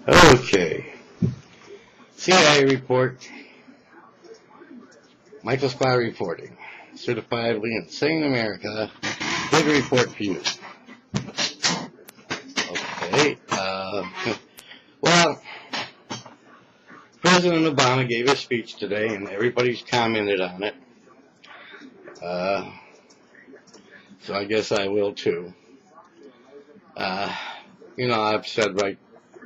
Okay. CIA report. Michael Spy reporting. Certifiably insane America. Big report for you. Okay. Well, President Obama gave a speech today, and everybody's commented on it. So I guess I will too. I've said right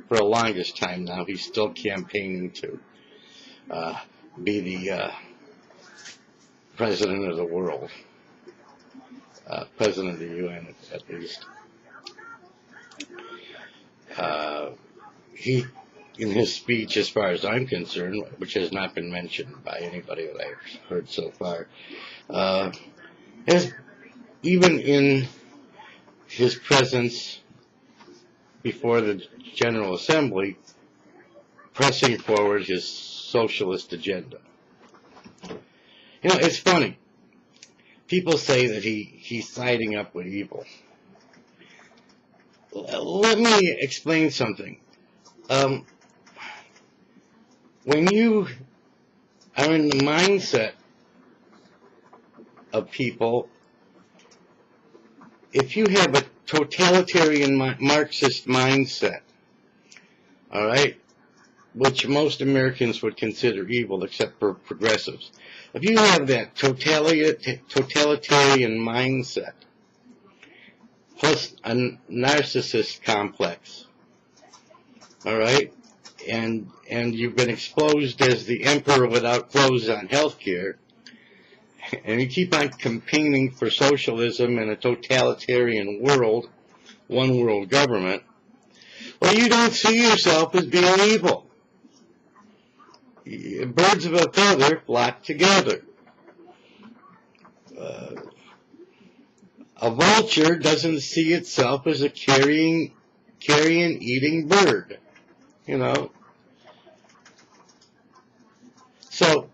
for the longest time now, he's still campaigning to be the president of the world, president of the UN at least. He, in his speech, as far as I'm concerned, which has not been mentioned by anybody that I've heard so far, has, even in his presence before the General Assembly, pressing forward his socialist agenda. It's funny. People say that he's siding up with evil. Let me explain something. When you are in the mindset of people, if you have a totalitarian Marxist mindset, all right, which most Americans would consider evil except for progressives, if you have that totalitarian mindset, plus a narcissist complex, all right, and you've been exposed as the emperor without clothes on healthcare, and you keep on campaigning for socialism and a totalitarian world, one world government, well, you don't see yourself as being evil. Birds of a feather flock together. A vulture doesn't see itself as a carrion eating bird, So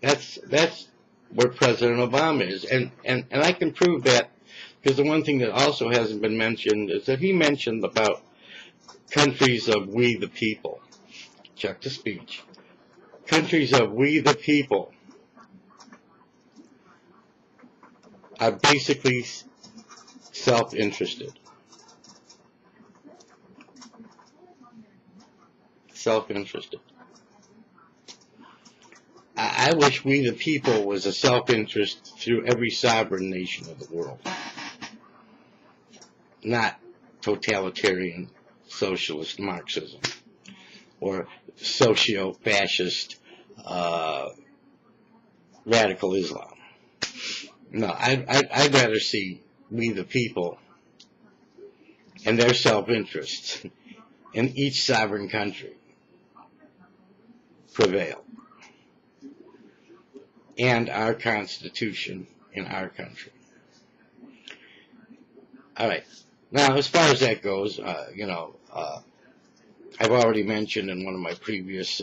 that's where President Obama is, and I can prove that because the one thing that also hasn't been mentioned is that he mentioned about countries of we the people. Check the speech. Countries of we the people are basically self-interested. Self-interested. I wish we the people was a self-interest through every sovereign nation of the world. Not totalitarian socialist Marxism or socio-fascist radical Islam. No, I'd rather see we the people and their self-interests in each sovereign country prevail, and our Constitution in our country. All right. Now, as far as that goes, I've already mentioned in one of my previous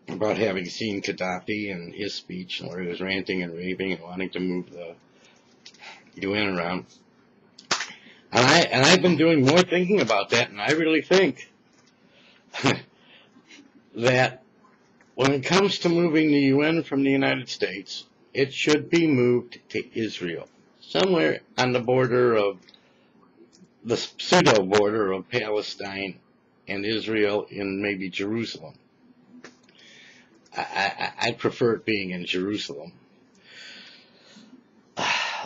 about having seen Gaddafi and his speech where he was ranting and raving and wanting to move the UN around. And I've been doing more thinking about that, and I really think that when it comes to moving the UN from the United States, it should be moved to Israel, somewhere on the border of the pseudo border of Palestine and Israel, in maybe Jerusalem. I prefer it being in Jerusalem,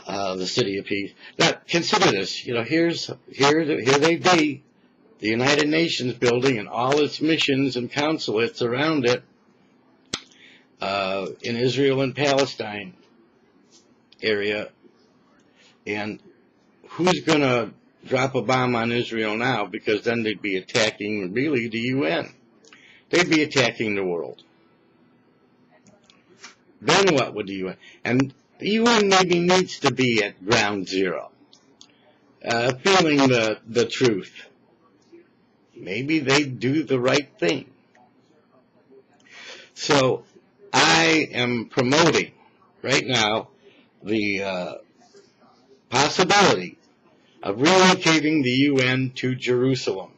the city of peace. Now, consider this. Here they be, the United Nations building and all its missions and consulates around it in Israel and Palestine area. And who's going to drop a bomb on Israel now? Because then they'd be attacking, really, the UN. They'd be attacking the world. Then what would the UN? And the UN maybe needs to be at ground zero, feeling the truth. Maybe they'd do the right thing. So I am promoting right now the possibility of relocating the UN to Jerusalem.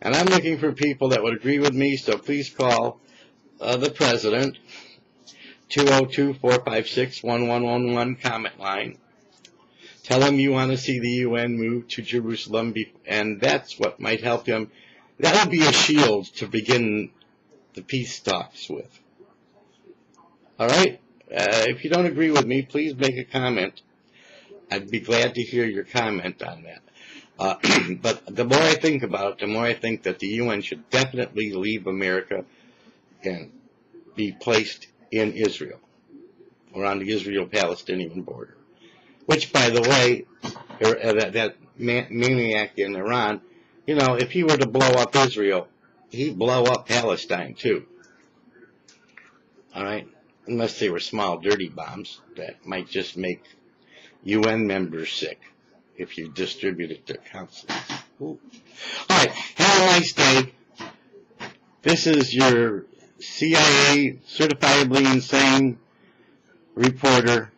And I'm looking for people that would agree with me, so please call the President, 202-456-1111, comment line. Tell him you want to see the UN move to Jerusalem, and that's what might help him. That would be a shield to begin the peace talks with. All right? If you don't agree with me, please make a comment. I'd be glad to hear your comment on that. But the more I think about it, the more I think that the UN should definitely leave America and be placed in Israel, or on the Israel-Palestinian border. Which, by the way, that maniac in Iran, you know, if he were to blow up Israel, he'd blow up Palestine too. All right? Unless they were small, dirty bombs that might just make UN members sick if you distribute it to councils. All right, have a nice day. This is your CIA certifiably insane reporter,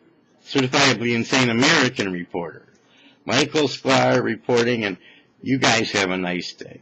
certifiably insane American reporter, Michael Sklar reporting, and you guys have a nice day.